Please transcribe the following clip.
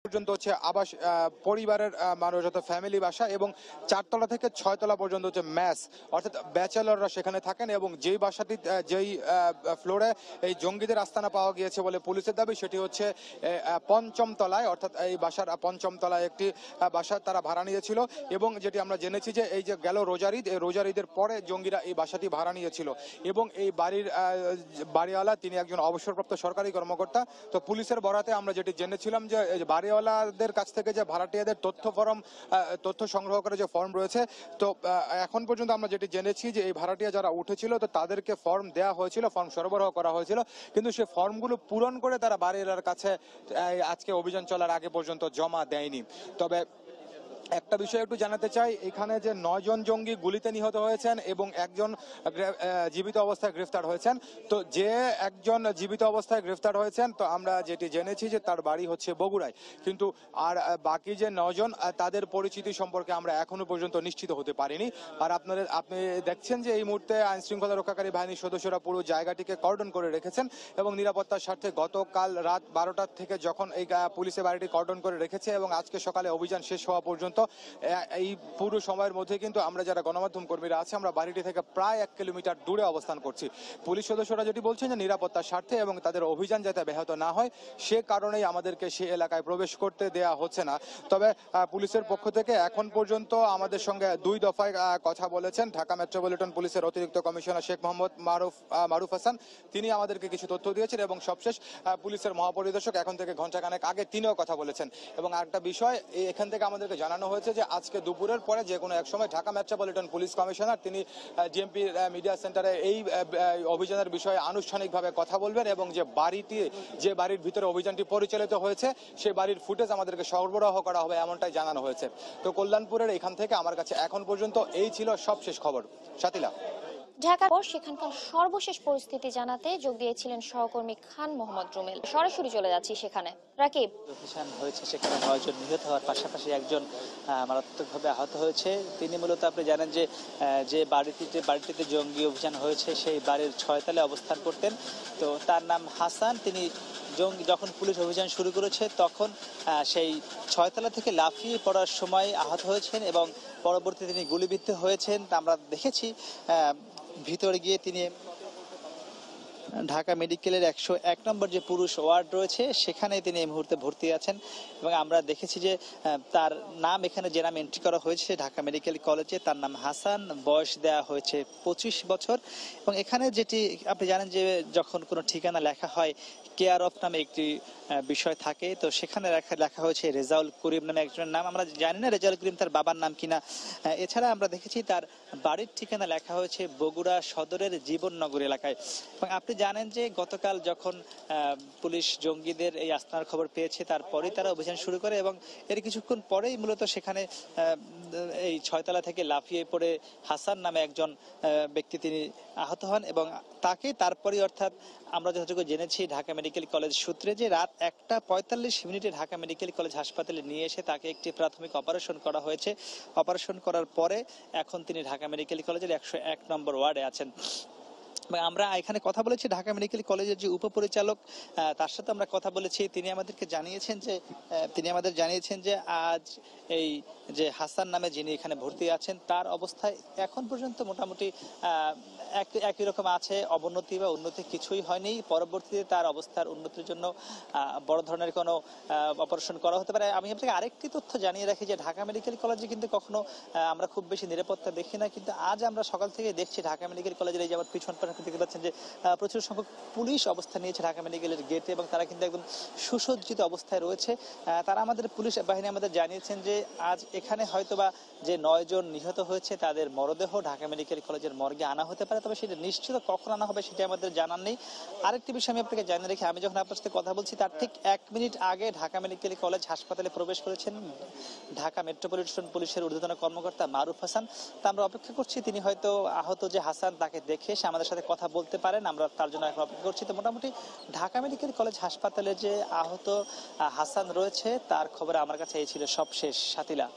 পর্যন্ত হচ্ছে আবাস পরিবারের মানুষ অর্থাৎ ফ্যামিলি বাসা, এবং 4 তলা থেকে 6 তলা পর্যন্ত হচ্ছে ম্যাস অর্থাৎ ব্যাচেলররা সেখানে থাকেন। এবং যেই বাসাটি যেই ফ্লোরে এই জঙ্গিদের আস্তানা পাওয়া গিয়েছে বলে পুলিশের দাবি, সেটি হচ্ছে 5ম তলায়, অর্থাৎ এই বাসার 5ম তলায় একটি বাসা তারা ভাড়া নিয়েছিল। এবং যেটি আমরা জেনেছি যে এই যে গেল রোজার ঈদ, এই রোজার ঈদের পরে জঙ্গিরা এই বাসাটি ভাড়া নিয়েছিল এবং এই বাড়ির বাড়িওয়ালা তিনি একজন অবসরপ্রাপ্ত সরকারি কর্মকর্তা। তো পুলিশের বরাতে আমরা যেটি জেনেছিলাম যে বাড়িওয়ালাদের কাছ থেকে যে ভাড়াটিয়াদের তথ্য সংগ্রহ করে যে ফর্ম রয়েছে, তো এখন পর্যন্ত আমরা যেটি জেনেছি যে এই ভাড়াটিয়া যারা উঠেছিল তো তাদেরকে ফর্ম দেওয়া হয়েছিল, ফর্ম সরবরাহ করা হয়েছিল, কিন্তু সেই ফর্মগুলো পূরণ করে তারা বাড়িওয়ালার কাছে আজকে অভিযান চলার আগে পর্যন্ত জমা দেয়নি। তবে একটা বিষয় একটু জানাতে চাই, এখানে যে 9 জন জঙ্গি গুলিতে নিহত হয়েছেন এবং একজন জীবিত অবস্থায় গ্রেফতার হয়েছেন। তো যে একজন জীবিত অবস্থায় গ্রেফতার হয়েছেন, তো আমরা যেটি জেনেছি যে তার বাড়ি হচ্ছে বগুড়ায়, কিন্তু আর বাকি যে 9 জন তাদের পরিচিতি সম্পর্কে আমরা এখনো পর্যন্ত নিশ্চিত হতে পারিনি। আর আপনি দেখছেন যে এই মুহূর্তে আইন শৃঙ্খলা রক্ষাকারী বাহিনীর সদস্যরা পুরো জায়গাটিকে কর্ডন করে রেখেছেন এবং নিরাপত্তার স্বার্থে গতকাল রাত 12টা থেকে যখন এই পুলিশের বাড়িটি কর্ডন করে রেখেছে এবং আজকে সকালে অভিযান শেষ হওয়া পর্যন্ত এই পুরো সময়ের মধ্যে কিন্তু আমরা যারা গণমাধ্যম কর্মীরা আছে আমরা বাড়িটি থেকে প্রায় 1 কিলোমিটার দূরে অবস্থান করছি। পুলিশ সদস্যরা যেটি বলছেন যে নিরাপত্তার স্বার্থে এবং তাদের অভিযান যাতে ব্যাহত না হয় সে কারণেই আমাদেরকে সেই এলাকায় প্রবেশ করতে দেয়া হচ্ছে না। তবে পুলিশের পক্ষ থেকে এখন পর্যন্ত আমাদের সঙ্গে 2 দফায় কথা বলেছেন ঢাকা মেট্রোপলিটন পুলিশের অতিরিক্ত কমিশনার শেখ মোহাম্মদ মারুফ হাসান। তিনি আমাদেরকে কিছু তথ্য দিয়েছেন এবং সবশেষ পুলিশের মহাপরিদর্শক এখন থেকে ঘণ্টাখানেক আগে তিনিও কথা বলেছেন। এবং আরেকটা বিষয় এখান থেকে আমাদেরকে জানানো হয়েছে যে আজকে দুপুরের পরে যে কোনো এক সময় ঢাকা মেট্রোপলিটন পুলিশ কমিশনার তিনি ডিএমপি মিডিয়া সেন্টারে এই অভিযানের বিষয়ে আনুষ্ঠানিকভাবে কথা বলবেন এবং যে বাড়ির ভিতরে অভিযানটি পরিচালিত হয়েছে সেই বাড়ির ফুটেজ আমাদেরকে সরবরাহ করা হবে এমনটাই জানানো হয়েছে। তো কল্যাণপুরের এখান থেকে আমার কাছে এখন পর্যন্ত এই ছিল সবশেষ খবর। সাতিলা। ঢাকার পর সেখানকার সর্বশেষ পরিস্থিতি জানাতে যোগ দিয়েছিলেন সহকর্মী খান মোহাম্মদ রুমেল। সরাসরি চলে যাচ্ছি সেখানে। রাকিব, অভিযান হয়েছে, সেখানে 9 জন নিহত হওয়ার পাশাপাশি একজন মারাত্মকভাবে আহত হয়েছে। তিনি মূলত আপনি জানেন যে বাড়িটিতে জঙ্গি অভিযান হয়েছে সেই বাড়ির 6 তলায় অবস্থান করতেন। তো তার নাম হাসান। তিনি যখন পুলিশ অভিযান শুরু করেছে তখন সেই 6 তলা থেকে লাফিয়ে পড়ার সময় আহত হয়েছেন এবং পরবর্তীতে তিনি গুলিবিদ্ধ হয়েছেন। তা আমরা দেখেছি ভিতরে গিয়ে তিনি ঢাকা মেডিকেলের 101 নম্বর যে পুরুষ ওয়ার্ড রয়েছে সেখানে তিনি এই মুহূর্তে ভর্তি আছেন এবং আমরা দেখেছি যে তার নাম এখানে যে নাম এন্ট্রি করা হয়েছে ঢাকা মেডিকেল কলেজে, তার নাম হাসান, বয়স দেওয়া হয়েছে 25 বছর। এবং এখানে যেটি আপনি জানেন যে যখন কোনো ঠিকানা লেখা হয় কেয়ার অফ নামে একটি বিষয় থাকে, তো সেখানে লেখা হয়েছে রেজাউল করিম নামে একজনের নাম। আমরা জানি না রেজাউল করিম তার বাবার নাম কিনা। এছাড়া আমরা দেখেছি তার বাড়ির ঠিকানা লেখা হয়েছে বগুড়া সদরের জীবননগর এলাকায়। এবং আপনি জানেন যে গতকাল যখন পুলিশ জঙ্গিদের এই আস্তানার খবর পেয়েছে তারপরেই তারা অভিযান শুরু করে এবং এর কিছুক্ষণ পরেই মূলত সেখানে এই 6 তলা থেকে লাফিয়ে পড়ে হাসান নামে একজন ব্যক্তি তিনি আহত হন এবং তাকে তারপরে অর্থাৎ আমরা যতটুকু জেনেছি ঢাকা মেডিকেল কলেজ সূত্রে যে রাত 1:45 ঢাকা মেডিকেল কলেজ হাসপাতালে নিয়ে এসে তাকে একটি প্রাথমিক অপারেশন করা হয়েছে। অপারেশন করার পরে এখন তিনি ঢাকা মেডিকেল কলেজের 101 নম্বর ওয়ার্ডে আছেন। আমরা এখানে কথা বলেছি ঢাকা মেডিকেল কলেজের যে উপপরিচালক, তার সাথে আমরা কথা বলেছি। তিনি আমাদের জানিয়েছেন যে আজ এই যে হাসান নামে যিনি এখানে ভর্তি আছেন তার অবস্থায় এখন পর্যন্ত মোটামুটি একই রকম আছে, অবনতি বা উন্নতি কিছুই হয়নি। পরবর্তীতে তার অবস্থার উন্নতির জন্য বড় ধরনের কোনো অপারেশন করা হতে পারে। আমি আপনাকে আরেকটি তথ্য জানিয়ে রাখি যে ঢাকা মেডিকেল কলেজে কিন্তু কখনো আমরা খুব বেশি নিরাপত্তা দেখি না, কিন্তু আজ আমরা সকাল থেকে দেখছি ঢাকা মেডিকেল কলেজের এই যে আমার পিছন দেখতে পাচ্ছেন যে প্রচুর সংখ্যক পুলিশ অবস্থান নিয়েছে ঢাকা মেডিকেলের গেটে এবং তারা কিন্তু একদম সুসজ্জিত অবস্থায় রয়েছে। তারা আমাদের পুলিশ বাহিনী আমাদের জানিয়েছেন যে আজ এখানে হয়তোবা যে 9 জন নিহত হয়েছে তাদের মরদেহ ঢাকা মেডিকেল কলেজের মর্গে আনা হতে পারে, তবে সেটা নিশ্চিত কখন আনা হবে সেটা আমাদের জানার নেই। আরেকটি বিষয় আমি আপনাকে জানিয়ে রাখি, আমি যখন আপনার সাথে কথা বলছি তার ঠিক 1 মিনিট আগে ঢাকা মেডিকেল কলেজ হাসপাতালে প্রবেশ করেছেন ঢাকা মেট্রোপলিটন পুলিশের ঊর্ধ্বতন কর্মকর্তা মারুফ হাসান। তা আমরা অপেক্ষা করছি তিনি হয়তো আহত যে হাসান তাকে দেখে এসে আমাদের সাথে কথা বলতে পারেন, আমরা তার জন্য এখন অপেক্ষা করছি। তো মোটামুটি ঢাকা মেডিকেল কলেজ হাসপাতালে যে আহত হাসান রয়েছে তার খবর আমার কাছে এই ছিল সবশেষ। সাতিলা।